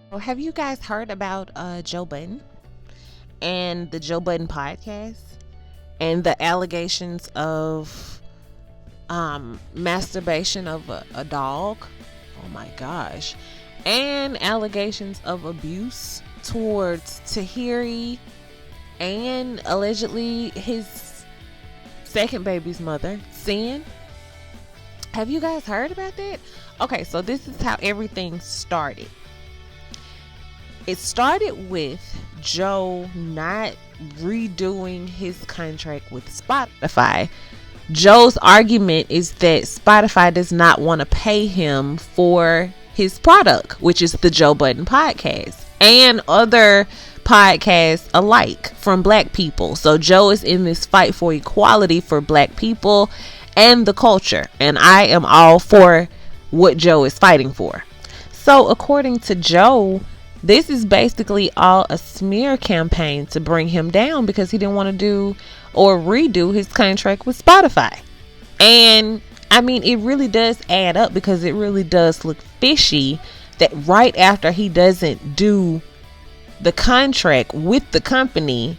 Well, have you guys heard about Joe Budden and the Joe Budden podcast and the allegations of masturbation of a dog? Oh my gosh. And allegations of abuse towards Tahiri and allegedly his second baby's mother, Sin. Have you guys heard about that? Okay, so this is how everything started. It started with Joe not redoing his contract with Spotify. Joe's argument is that Spotify does not want to pay him for his product, which is the Joe Budden podcast and other podcasts alike from black people. So Joe is in this fight for equality for black people and the culture. And I am all for what Joe is fighting for. So according to Joe, this is basically all a smear campaign to bring him down because he didn't want to do or redo his contract with Spotify. And I mean, it really does add up because it really does look fishy that right after he doesn't do the contract with the company,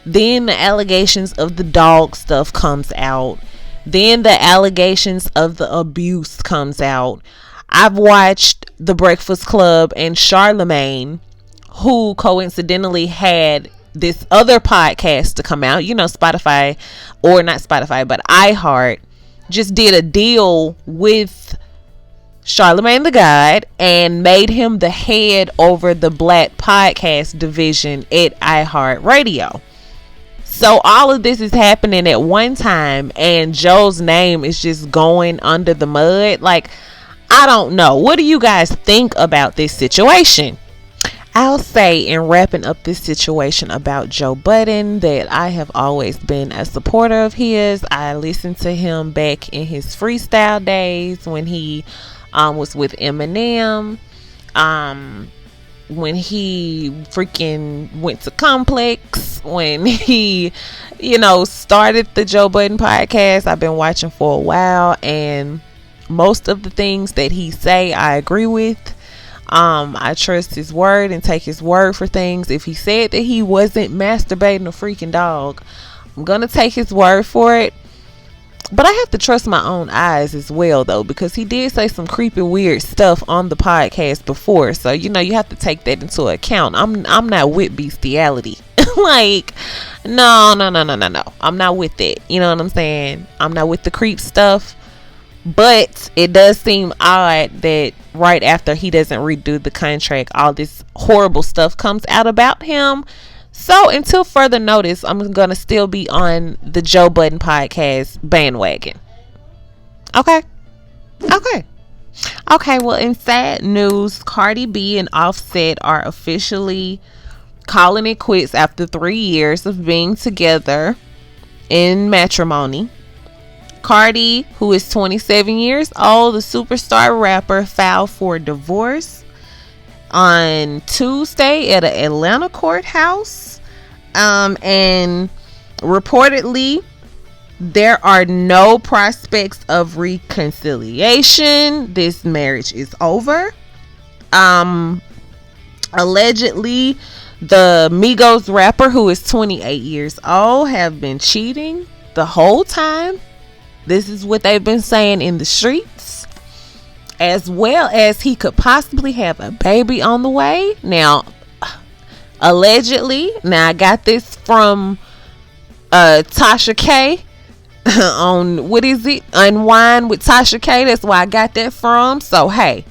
then the allegations of the dog stuff comes out. Then the allegations of the abuse comes out. I've watched The Breakfast Club and Charlemagne, who coincidentally had this other podcast to come out. You know, Spotify, or not Spotify, but iHeart just did a deal with Charlemagne the God and made him the head over the black podcast division at iHeart Radio. So all of this is happening at one time and Joe's name is just going under the mud. Like, I don't know. What do you guys think about this situation? I'll say in wrapping up this situation about Joe Budden that I have always been a supporter of his. I listened to him back in his freestyle days when he was with Eminem. When he freaking went to Complex, when he, started the Joe Budden podcast. I've been watching for a while, and most of the things that he say I agree with. I trust his word and take his word for things. If he said that he wasn't masturbating a freaking dog, I'm gonna take his word for it. But I have to trust my own eyes as well, though, because he did say some creepy, weird stuff on the podcast before. So, you have to take that into account. I'm not with bestiality. Like, no. I'm not with it. You know what I'm saying? I'm not with the creep stuff. But it does seem odd that right after he doesn't redo the contract, all this horrible stuff comes out about him. So until further notice, I'm going to still be on the Joe Budden podcast bandwagon. Okay. Well, in sad news, Cardi B and Offset are officially calling it quits after 3 years of being together in matrimony. Cardi, who is 27 years old, the superstar rapper, filed for divorce on Tuesday at an Atlanta courthouse. And reportedly, there are no prospects of reconciliation. This marriage is over. Allegedly, the Migos rapper, who is 28 years old, have been cheating the whole time. This is what they've been saying in the streets. As well as he could possibly have a baby on the way. Now, allegedly, I got this from Tasha K on, what is it? Unwind with Tasha K. That's where I got that from. So, hey,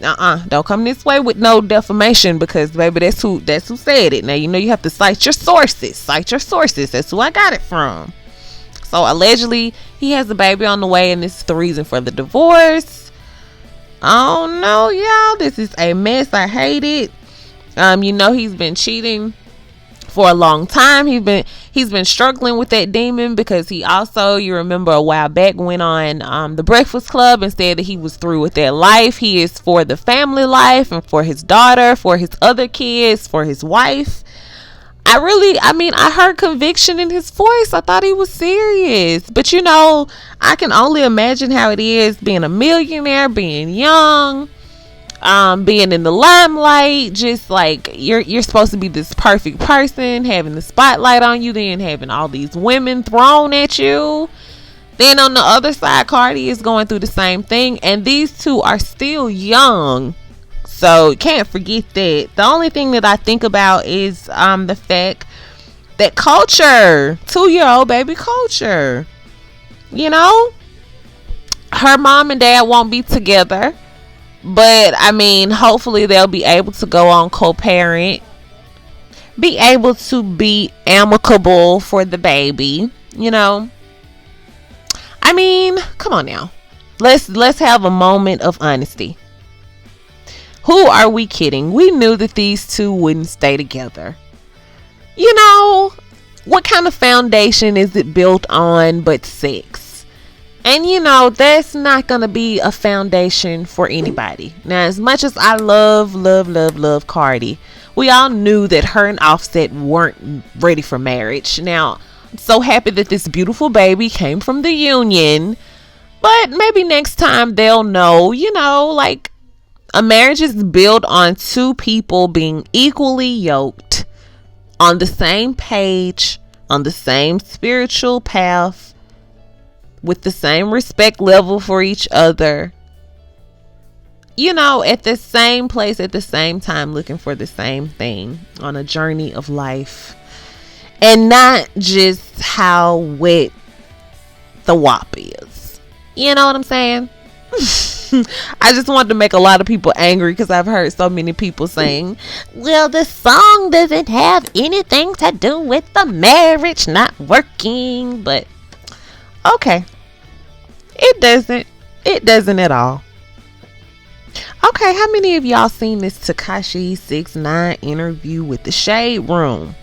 don't come this way with no defamation, because, baby, that's who said it. Now, you have to cite your sources. That's who I got it from. So allegedly he has a baby on the way, and this is the reason for the divorce. Oh no, y'all, this is a mess. I hate it. He's been cheating for a long time. He's been struggling with that demon, because he also, you remember a while back, went on The Breakfast Club and said that he was through with that life. He is for the family life and for his daughter, for his other kids, for his wife. I heard conviction in his voice. I thought he was serious. But, I can only imagine how it is being a millionaire, being young, being in the limelight, just like you're supposed to be this perfect person, having the spotlight on you, then having all these women thrown at you. Then on the other side, Cardi is going through the same thing, and these two are still young, so you can't forget that. The only thing that I think about is the fact that Culture, 2-year-old baby Culture, you know, her mom and dad won't be together. But I mean, hopefully they'll be able to go on co-parent, be able to be amicable for the baby, you know. I mean, come on now. Let's have a moment of honesty. Who are we kidding? We knew that these two wouldn't stay together. You know, what kind of foundation is it built on but sex? And you know, that's not going to be a foundation for anybody. Now, as much as I love Cardi, we all knew that her and Offset weren't ready for marriage. Now, I'm so happy that this beautiful baby came from the union. But maybe next time they'll know, you know, like, a marriage is built on two people being equally yoked, on the same page, on the same spiritual path, with the same respect level for each other, you know, at the same place at the same time, looking for the same thing on a journey of life, and not just how wet the WAP is. You know what I'm saying? I just wanted to make a lot of people angry because I've heard so many people saying, well, the song doesn't have anything to do with the marriage not working. But okay, it doesn't at all. Okay, how many of y'all seen this Tekashi69 interview with the Shade Room?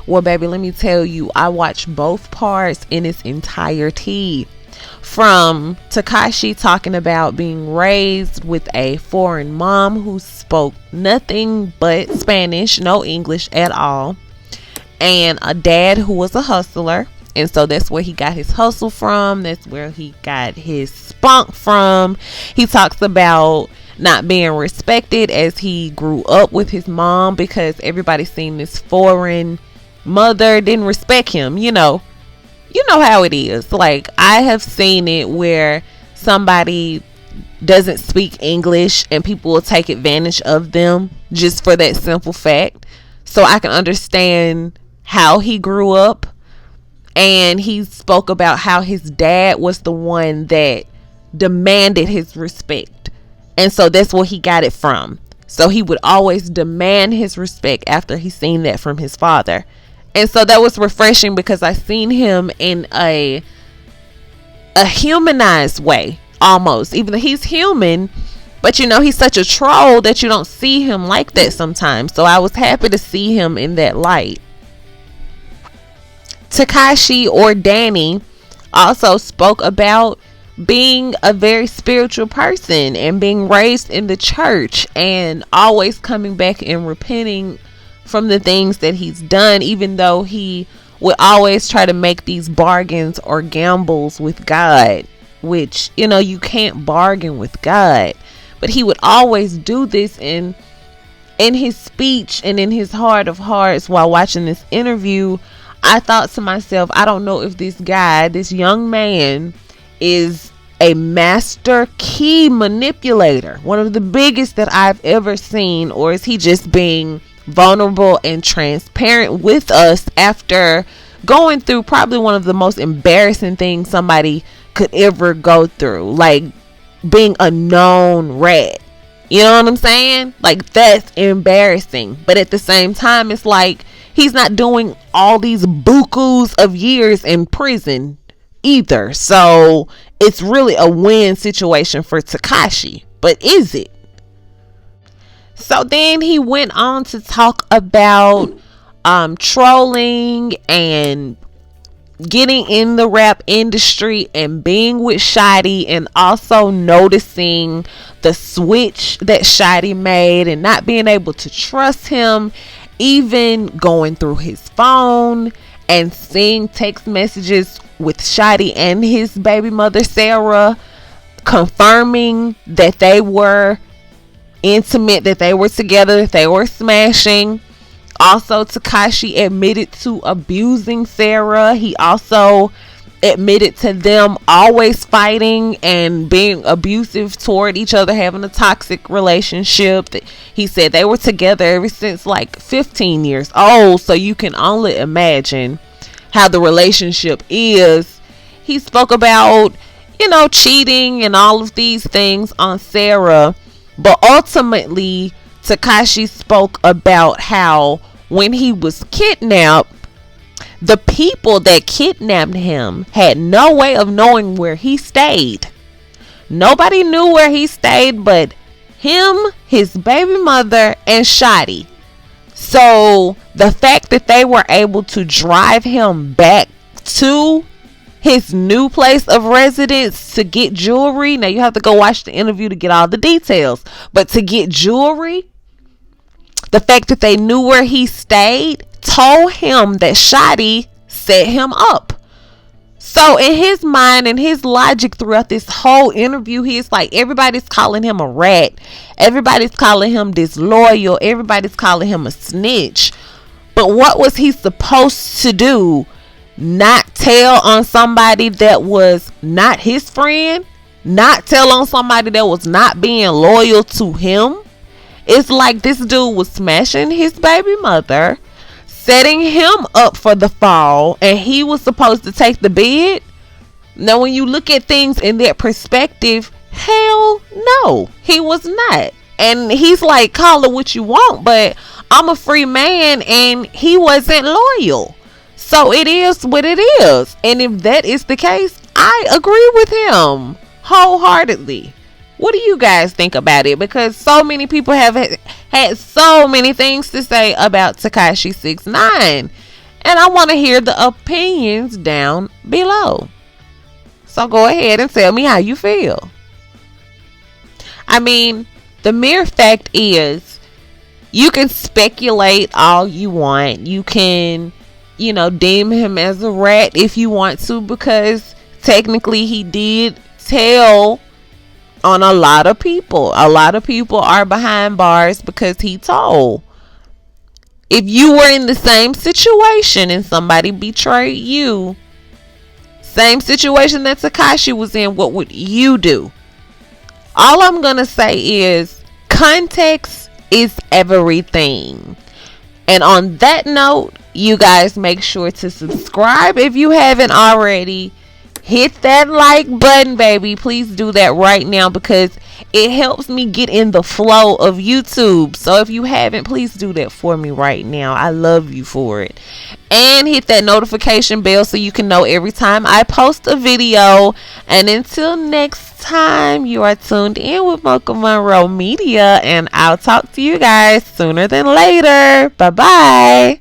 Well, baby, let me tell you, I watched both parts in its entirety. From Tekashi talking about being raised with a foreign mom who spoke nothing but Spanish, no English at all, and a dad who was a hustler. And so that's where he got his hustle from. That's where he got his spunk from. He talks about not being respected as he grew up with his mom because everybody seen this foreign mother didn't respect him. You know how it is. Like, I have seen it where somebody doesn't speak English and people will take advantage of them just for that simple fact. So I can understand how he grew up. And he spoke about how his dad was the one that demanded his respect. And so that's where he got it from. So he would always demand his respect after he seen that from his father. And so that was refreshing because I seen him in a humanized way, almost. Even though he's human, but you know, he's such a troll that you don't see him like that sometimes. So I was happy to see him in that light. Tekashi, or Danny, also spoke about being a very spiritual person and being raised in the church and always coming back and repenting from the things that he's done, even though he would always try to make these bargains or gambles with God, which, you know, you can't bargain with God. But he would always do this in his speech and in his heart of hearts. While watching this interview, I thought to myself, I don't know if this guy, this young man, is a master key manipulator, one of the biggest that I've ever seen, or is he just being vulnerable and transparent with us after going through probably one of the most embarrassing things somebody could ever go through, like being a known rat. You know what I'm saying? Like, that's embarrassing. But at the same time, it's like he's not doing all these bukus of years in prison either. So it's really a win situation for Tekashi. But is it? So then he went on to talk about trolling and getting in the rap industry and being with Shadi, and also noticing the switch that Shadi made and not being able to trust him, even going through his phone and seeing text messages with Shadi and his baby mother Sarah, confirming that they were intimate, that they were together, that they were smashing. Also, Tekashi admitted to abusing Sarah. He also admitted to them always fighting and being abusive toward each other, having a toxic relationship. He said they were together ever since like 15 years old, so you can only imagine how the relationship is. He spoke about, cheating and all of these things on Sarah, but ultimately Tekashi spoke about how when he was kidnapped, the people that kidnapped him had no way of knowing where he stayed. Nobody knew where he stayed but him, his baby mother, and Shotty. So the fact that they were able to drive him back to his new place of residence to get jewelry. Now you have to go watch the interview to get all the details. But to get jewelry, the fact that they knew where he stayed told him that Shotty set him up. So in his mind and his logic throughout this whole interview, he's like, everybody's calling him a rat. Everybody's calling him disloyal. Everybody's calling him a snitch. But what was he supposed to do? Not tell on somebody that was not his friend? Not tell on somebody that was not being loyal to him? It's like this dude was smashing his baby mother, setting him up for the fall, and he was supposed to take the bid. Now when you look at things in that perspective, hell no, he was not. And he's like, call it what you want, but I'm a free man, and he wasn't loyal. So it is what it is. And if that is the case, I agree with him wholeheartedly. What do you guys think about it? Because so many people have had so many things to say about Tekashi69. And I want to hear the opinions down below. So go ahead and tell me how you feel. I mean, the mere fact is, you can speculate all you want. You can, deem him as a rat if you want to, because technically he did tell on a lot of people. A lot of people are behind bars because he told. If you were in the same situation and somebody betrayed you, same situation that Tekashi was in, what would you do? All I'm gonna say is context is everything. And on that note, you guys make sure to subscribe if you haven't already. Hit that like button, baby. Please do that right now because it helps me get in the flow of YouTube. So if you haven't, please do that for me right now. I love you for it. And hit that notification bell so you can know every time I post a video. And until next time, you are tuned in with Mocha Monroe Media. And I'll talk to you guys sooner than later. Bye-bye.